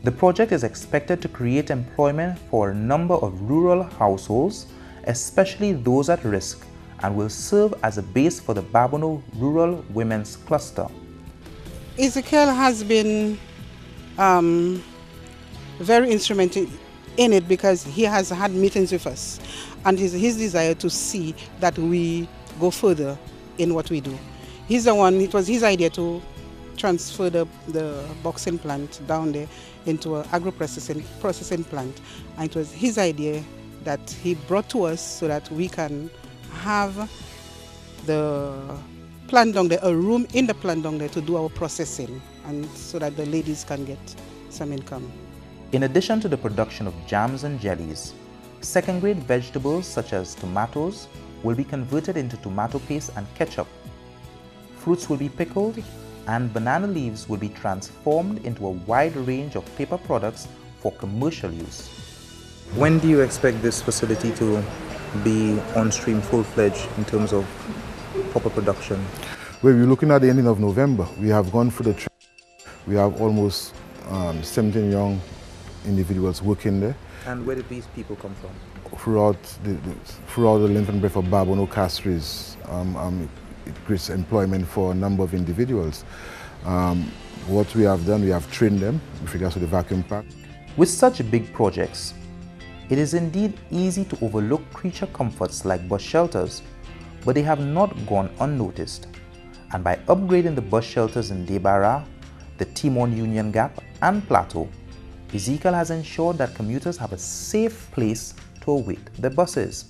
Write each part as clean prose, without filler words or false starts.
The project is expected to create employment for a number of rural households, especially those at risk, and will serve as a base for the Babonneau Rural Women's Cluster. Ezekiel has been very instrumental in it because he has had meetings with us, and his desire to see that we go further in what we do. He's the one, it was his idea to transfer the boxing plant down there into an processing plant, and it was his idea that he brought to us so that we can have the plant down there, a room in the plant down there to do our processing, and so that the ladies can get some income. In addition to the production of jams and jellies, second-grade vegetables such as tomatoes will be converted into tomato paste and ketchup. Fruits will be pickled, and banana leaves will be transformed into a wide range of paper products for commercial use. When do you expect this facility to be on stream full-fledged in terms of proper production? Well, we're looking at the ending of November. We have gone through the training. We have almost 17 young individuals working there. And where did these people come from? Throughout the length and breadth of Babonneau Castries, it creates employment for a number of individuals. What we have done, we have trained them with regards to the vacuum pack. With such big projects, it is indeed easy to overlook creature comforts like bus shelters, but they have not gone unnoticed. And by upgrading the bus shelters in Debarra, the Timon Union Gap and Plateau, Ezekiel has ensured that commuters have a safe place to await their buses.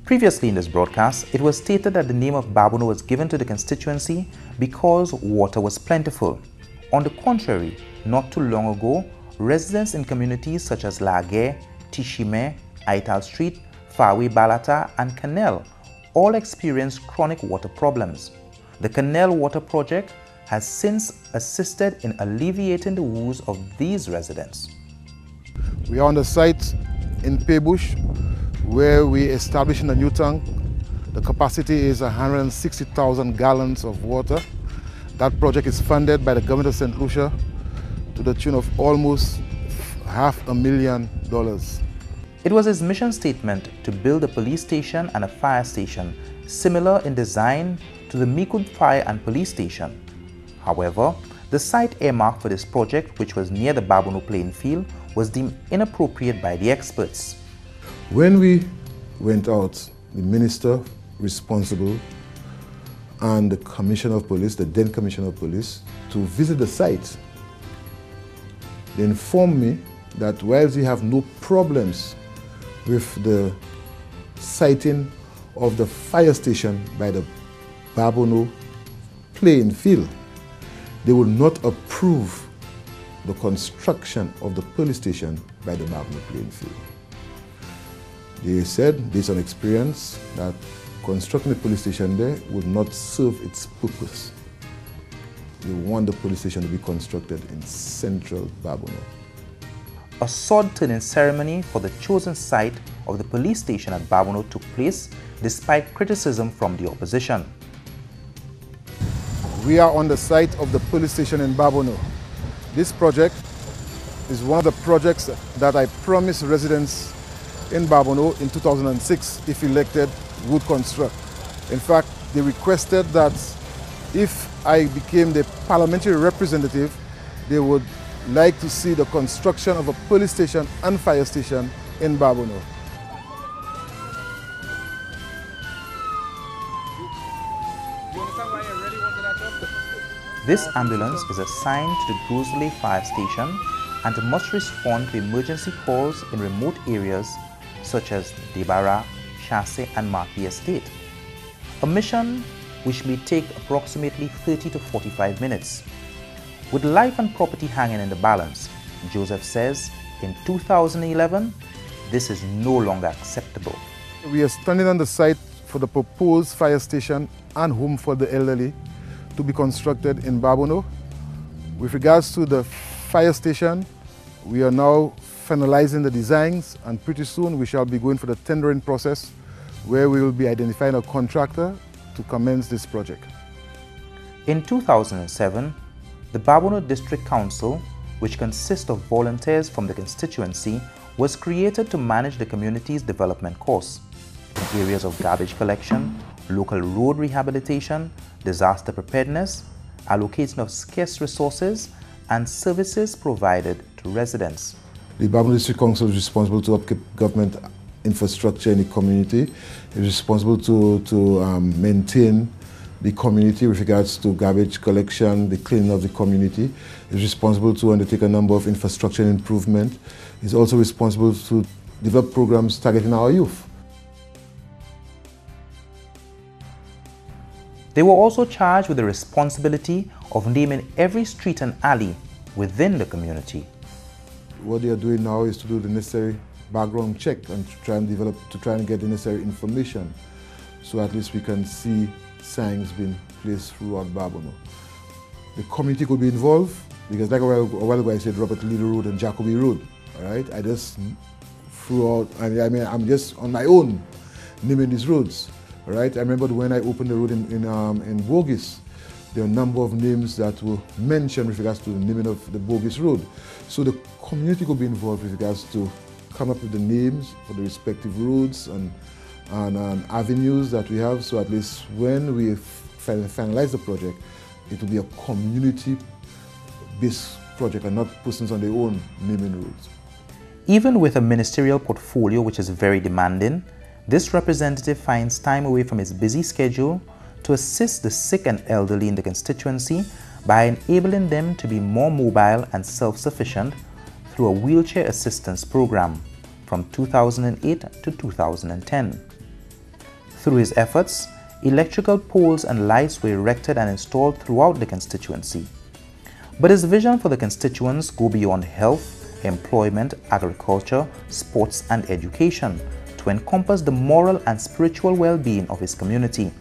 Previously in this broadcast, it was stated that the name of Babonneau was given to the constituency because water was plentiful. On the contrary, not too long ago, residents in communities such as Laguerre, Tishime, Aital Street, Fawe Balata and Canal all experienced chronic water problems. The Canal Water Project has since assisted in alleviating the woes of these residents. We are on the site in Paybush where we are establishing a new tank. The capacity is 160,000 gallons of water. That project is funded by the government of St. Lucia to the tune of almost $500,000. It was his mission statement to build a police station and a fire station similar in design to the Mikud Fire and Police Station. However, the site earmarked for this project, which was near the Babonneau playing field, was deemed inappropriate by the experts. When we went out, the minister responsible and the commissioner of police, the then commissioner of police, to visit the site, they informed me that whilst we have no problems with the siting of the fire station by the Babonneau playing field, they will not approve the construction of the police station by the Babonneau playing field. They said, based on experience, that constructing the police station there would not serve its purpose. They want the police station to be constructed in central Babonneau. A sword-turning ceremony for the chosen site of the police station at Babonneau took place despite criticism from the opposition. We are on the site of the police station in Babonneau. This project is one of the projects that I promised residents in Babonneau in 2006, if elected, would construct. In fact, they requested that if I became the parliamentary representative, they would like to see the construction of a police station and fire station in Babonneau. This ambulance is assigned to the Grosley Fire Station and must respond to emergency calls in remote areas such as Debarra, Chasse and Marquis Estate. A mission which may take approximately 30 to 45 minutes. With life and property hanging in the balance, Joseph says in 2011, this is no longer acceptable. We are standing on the site for the proposed fire station and home for the elderly to be constructed in Babonneau. With regards to the fire station, we are now finalizing the designs, and pretty soon we shall be going for the tendering process where we will be identifying a contractor to commence this project. In 2007, the Babonneau District Council which consists of volunteers from the constituency, was created to manage the community's development course in areas of garbage collection, local road rehabilitation, disaster preparedness, allocation of scarce resources, and services provided to residents. The Babonneau District Council is responsible to upkeep government infrastructure in the community. It is responsible to maintain the community with regards to garbage collection, the cleaning of the community. It is responsible to undertake a number of infrastructure improvement. It is also responsible to develop programs targeting our youth. They were also charged with the responsibility of naming every street and alley within the community. What they are doing now is to do the necessary background check and to try and get the necessary information, so at least we can see signs being placed throughout Babonneau. The community could be involved because, like a while ago I said Robert Lee Road and Jacoby Road. All right, I just threw out. I'm just on my own naming these roads. All right, I remember when I opened the road in Bourgis, there are a number of names that were mentioned with regards to the naming of the Bourgis Road. So the community could be involved with regards to come up with the names for the respective roads and avenues that we have, so at least when we finalize the project, it will be a community-based project and not persons on their own naming roads. Even with a ministerial portfolio which is very demanding, this representative finds time away from his busy schedule to assist the sick and elderly in the constituency by enabling them to be more mobile and self-sufficient through a wheelchair assistance program from 2008 to 2010. Through his efforts, electrical poles and lights were erected and installed throughout the constituency. But his vision for the constituents go beyond health, employment, agriculture, sports and education to encompass the moral and spiritual well-being of his community.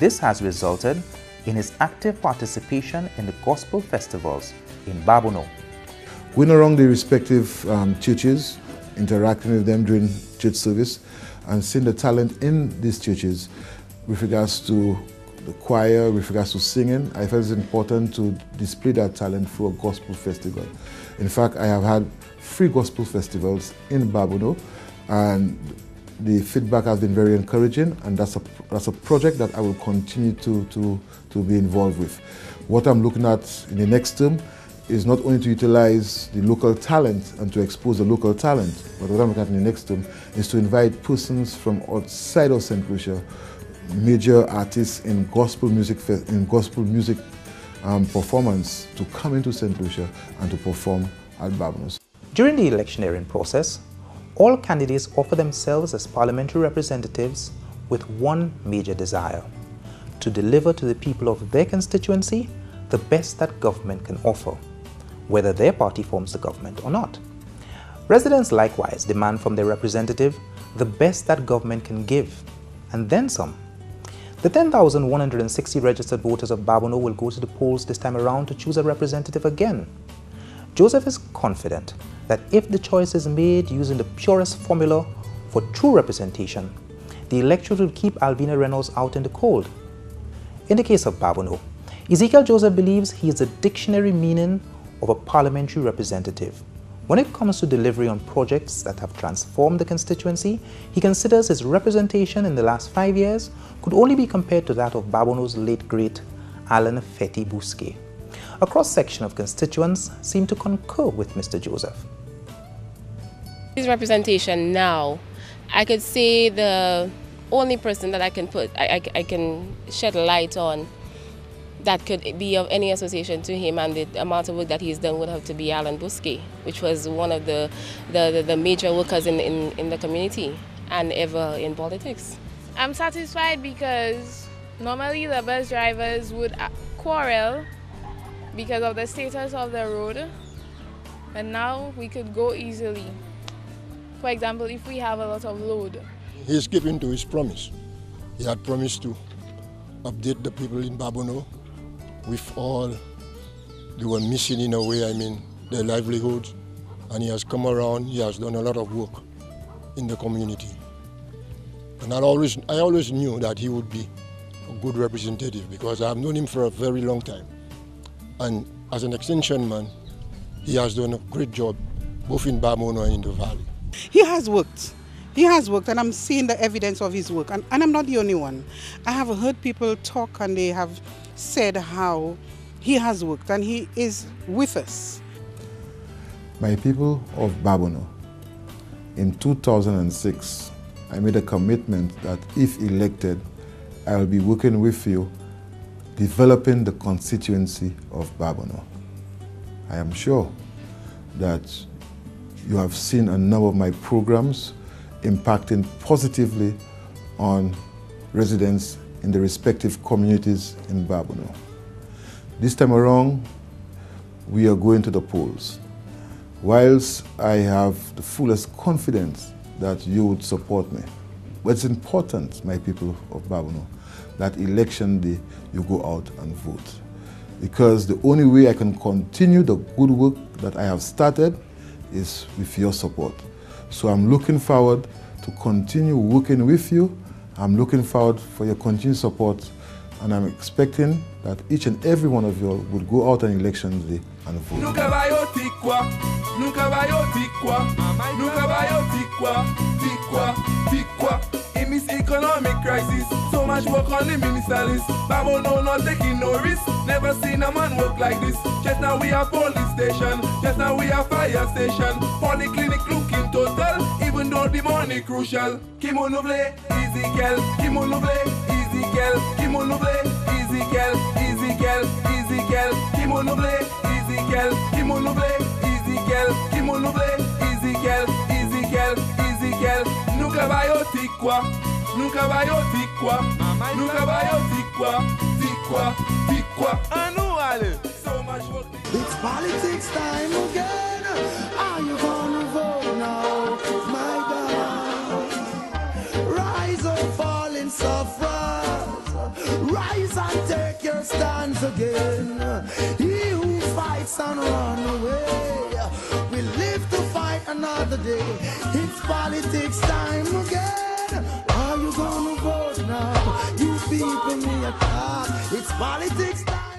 This has resulted in his active participation in the gospel festivals in Babonneau. Going around the respective churches, interacting with them during church service, and seeing the talent in these churches with regards to the choir, with regards to singing, I felt it's important to display that talent through a gospel festival. In fact, I have had 3 gospel festivals in Babonneau, and the feedback has been very encouraging, and that's a project that I will continue to be involved with. What I'm looking at in the next term is not only to utilize the local talent and to expose the local talent, but what I'm looking at in the next term is to invite persons from outside of St. Lucia, major artists in gospel music performance, to come into St. Lucia and to perform at Babonneau. During the electioneering process, all candidates offer themselves as parliamentary representatives with one major desire: to deliver to the people of their constituency the best that government can offer, whether their party forms the government or not. Residents likewise demand from their representative the best that government can give, and then some. The 10,160 registered voters of Babonneau will go to the polls this time around to choose a representative again. Joseph is confident that if the choice is made using the purest formula for true representation, the electorate will keep Alvina Reynolds out in the cold. In the case of Babonneau, Ezekiel Joseph believes he is the dictionary meaning of a parliamentary representative. When it comes to delivery on projects that have transformed the constituency, he considers his representation in the last 5 years could only be compared to that of Babonneau's late great Alain Fetty Bousquet. A cross-section of constituents seem to concur with Mr. Joseph. His representation now, I could say the only person that I can shed light on that could be of any association to him and the amount of work that he's done would have to be Alain Bousquet, which was one of the major workers in the community and ever in politics. I'm satisfied because normally the bus drivers would quarrel because of the status of the road, but now we could go easily. For example, if we have a lot of load. He's keeping to his promise. He had promised to update the people in Babonneau with all they were missing in a way, their livelihoods, and he has come around, he has done a lot of work in the community. And I always knew that he would be a good representative because I have known him for a very long time. And as an extension man, he has done a great job, both in Babonneau and in the valley. He has worked. He has worked, and I'm seeing the evidence of his work. And I'm not the only one. I have heard people talk, and they have said how he has worked, and he is with us. My people of Babonneau, in 2006, I made a commitment that if elected, I will be working with you, developing the constituency of Babonneau. I am sure that you have seen a number of my programs impacting positively on residents in the respective communities in Babonneau. This time around, we are going to the polls. Whilst I have the fullest confidence that you would support me, but it's important, my people of Babonneau, that election day you go out and vote. Because the only way I can continue the good work that I have started is with your support. So I'm looking forward to continue working with you. I'm looking forward for your continued support, and I'm expecting that each and every one of you will go out on election day and vote. In this economic crisis, so much work on the minister list. Babonneau not taking no risk. Never seen a man work like this. Just now we have police station, just now we have fire station. Polyclinic looking total, even though the money crucial. Kimonouble, easy girl. Kimonouble, easy girl. Kimonouble, easy girl. Easy girl, easy girl. Kimonouble, easy girl. Kimonouble, easy girl. Kimonouble, easy girl. Easy girl, easy girl. Nunca vai o tikwa, nunca vai o tikwa, nunca vai o tikwa, tikwa, tikwa. Anuale. So much work. It's politics time again. Are you gonna vote now? My God. Rise or fall in sufferers. Rise and take your stands again. He who fights and run away will live to fight another day. It's politics time again. Are you gonna vote now? You people me a talk. It's politics time.